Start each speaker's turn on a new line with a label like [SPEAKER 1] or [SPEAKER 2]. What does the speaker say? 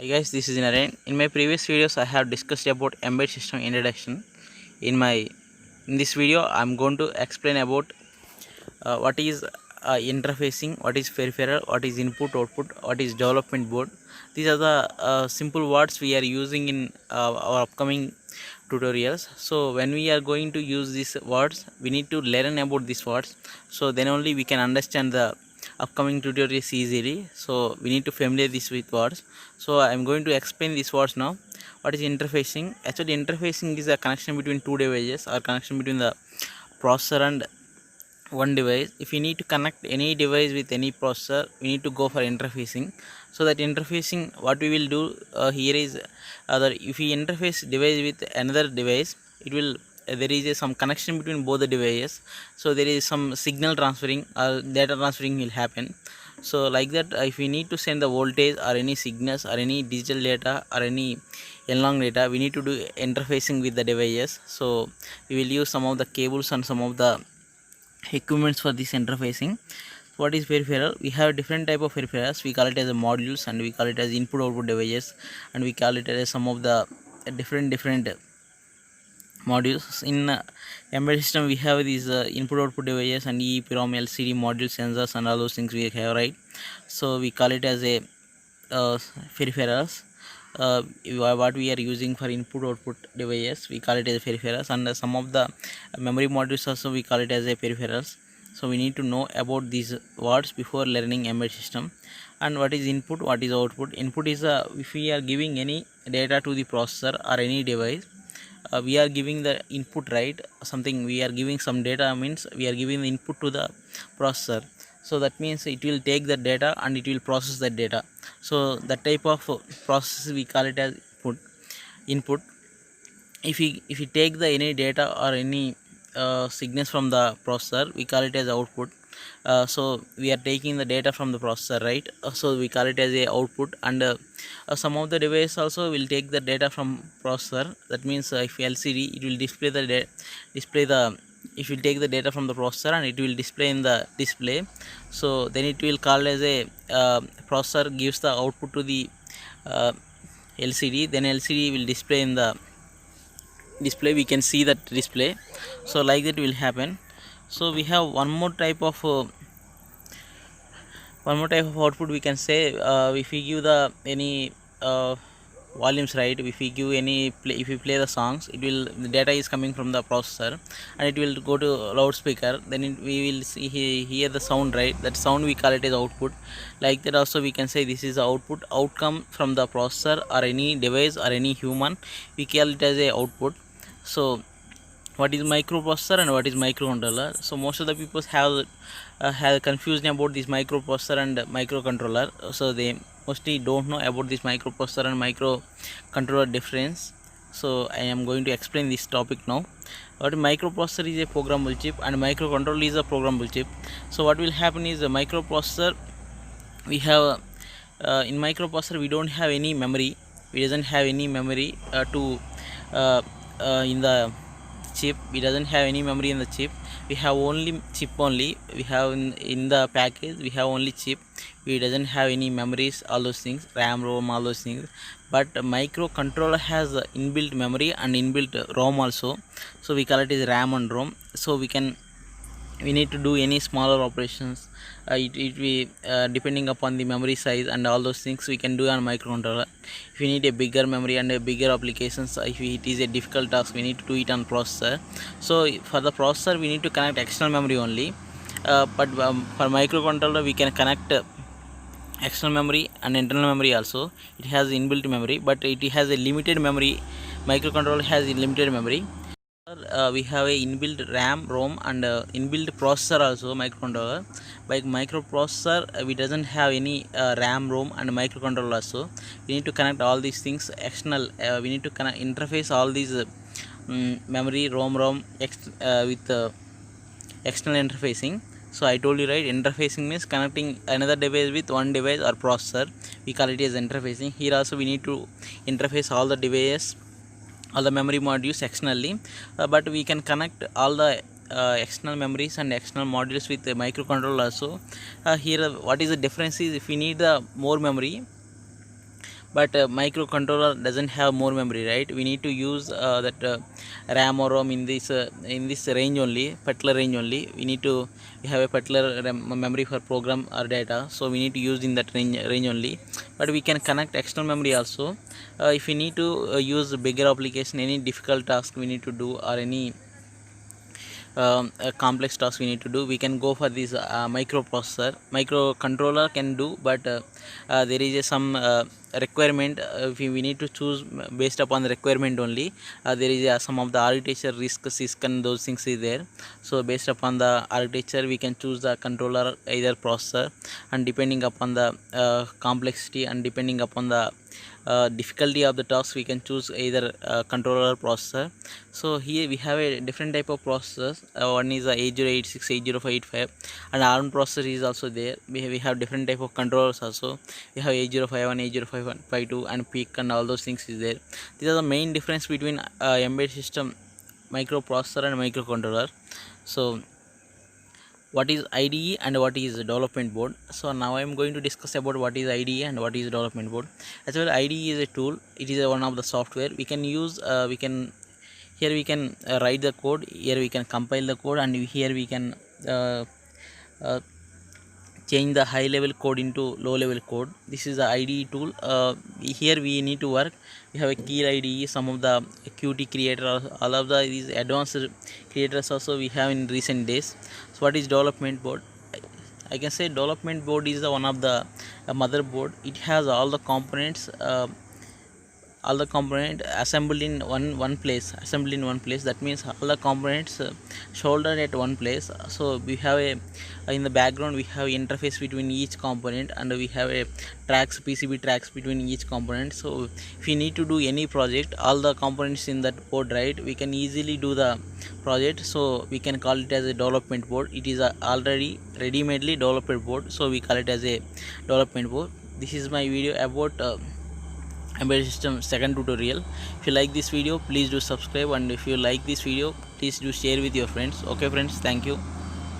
[SPEAKER 1] Hey guys, this is Naren. In my previous videos, I have discussed about embedded system introduction. In this video, I'm going to explain about what is interfacing, what is peripheral, what is input output, what is development board. These are the simple words we are using in our upcoming tutorials. So when we are going to use these words, we need to learn about these words. So then only we can understand the upcoming tutorials easily. So we need to familiar this with words. So I'm going to explain these words now. What is interfacing? Actually, interfacing is a connection between two devices or connection between the processor and one device. If we need to connect any device with any processor, we need to go for interfacing. So that interfacing, what we will do here is that if we interface device with another device, it will there is some connection between both the devices. So there is some signal transferring or data transferring will happen. So like that, if we need to send the voltage or any signals or any digital data or any long data, we need to do interfacing with the devices. So we will use some of the cables and some of the equipments for this interfacing. What is peripheral? We have different type of peripherals. We call it as a modules, and we call it as input output devices, and we call it as some of the different modules. In embedded system, we have these input output devices and EEPROM, LCD module, sensors, and all those things we have, right? So we call it as a peripherals. What we are using for input output devices, we call it as peripherals, and some of the memory modules also we call it as a peripherals. So we need to know about these words before learning embedded system. And what is input, what is output? Input is if we are giving any data to the processor or any device, we are giving the input, right? Something we are giving some data means we are giving the input to the processor. So that means it will take the data and it will process that data. So that type of process we call it as input. If we take the any data or any signals from the processor, we call it as output. So we are taking the data from the processor, right? So we call it as a output. And some of the device also will take the data from processor. That means if LCD, it will display the display the if you take the data from the processor and it will display in the display. So then it will call as a processor gives the output to the uh, LCD, then LCD will display in the display, we can see that display. So like that will happen. So we have one more type of output, we can say. If we give the any volumes, right? If we give any if we play the songs, it will the data is coming from the processor and it will go to loudspeaker. Then we will see hear the sound, right? That sound we call it as output. Like that also we can say this is the output outcome from the processor or any device or any human, we call it as a output. So what is microprocessor and what is microcontroller? So most of the people have confusion about this microprocessor and microcontroller. So they mostly don't know about this microprocessor and microcontroller difference. So I am going to explain this topic now. What microprocessor is a programmable chip and microcontroller is a programmable chip. So what will happen is a microprocessor, we have in microprocessor we don't have any memory. We doesn't have any memory to in the chip. We doesn't have any memory in the chip. We have only chip only. We have in the package we have only chip. We doesn't have any memories, all those things, RAM, ROM, all those things. But microcontroller has inbuilt memory and inbuilt ROM also. So we call it as RAM and ROM. So we need to do any smaller operations. It we depending upon the memory size and all those things we can do on microcontroller. If we need a bigger memory and a bigger applications, if it is a difficult task, we need to do it on processor. So for the processor we need to connect external memory only. But for microcontroller we can connect external memory and internal memory also. It has inbuilt memory, but it has a limited memory. Microcontroller has a limited memory. We have a inbuilt RAM, ROM, and inbuilt processor also microcontroller. By microprocessor, we doesn't have any RAM, ROM, and microcontroller also. We need to connect all these things external. We need to connect interface all these memory, ROM, with external interfacing. So I told you, right? Interfacing means connecting another device with one device or processor. We call it as interfacing. Here also we need to interface all the devices, all the memory modules externally. But we can connect all the external memories and external modules with the microcontroller also. Here what is the difference is, if we need the more memory, but microcontroller doesn't have more memory, right? We need to use that RAM or ROM in this range only, particular range only. We have a particular memory for program or data, so we need to use in that range only. But we can connect external memory also. If we need to use bigger application, any difficult task we need to do, or any a complex task we need to do, we can go for this microcontroller can do. But there is some requirement. We need to choose based upon the requirement only. There is some of the architecture risk, CISC and those things is there. So based upon the architecture we can choose the controller, either processor, and depending upon the complexity and depending upon the difficulty of the task, we can choose either controller or processor. So here we have a different type of processors. One is a 8086, 8085, and ARM processor is also there. We have different type of controllers also. We have 8051, 8052, and PIC, and all those things is there. These are the main difference between embedded system microprocessor and microcontroller. So what is IDE and what is development board? So now I am going to discuss about what is IDE and what is development board. As well, IDE is a tool. It is one of the software we can use. We can write the code. Here we can compile the code, and here we can uh, uh, change the high level code into low level code. This is the IDE tool. Here we need to work. We have a key IDE, some of the Qt creator, all of these advanced creators also we have in recent days. So what is development board? I can say development board is the one of the motherboard. It has all the components assembled in one place. That means all the components shouldered at one place. So we have a in the background we have interface between each component, and we have a PCB tracks between each component. So if we need to do any project, all the components in that board, right, we can easily do the project. So we can call it as a development board. It is already ready-madely developed board, so we call it as a development board. This is my video about embedded system second tutorial. If you like this video, please do subscribe, and if you like this video, please do share with your friends. Okay friends, thank you.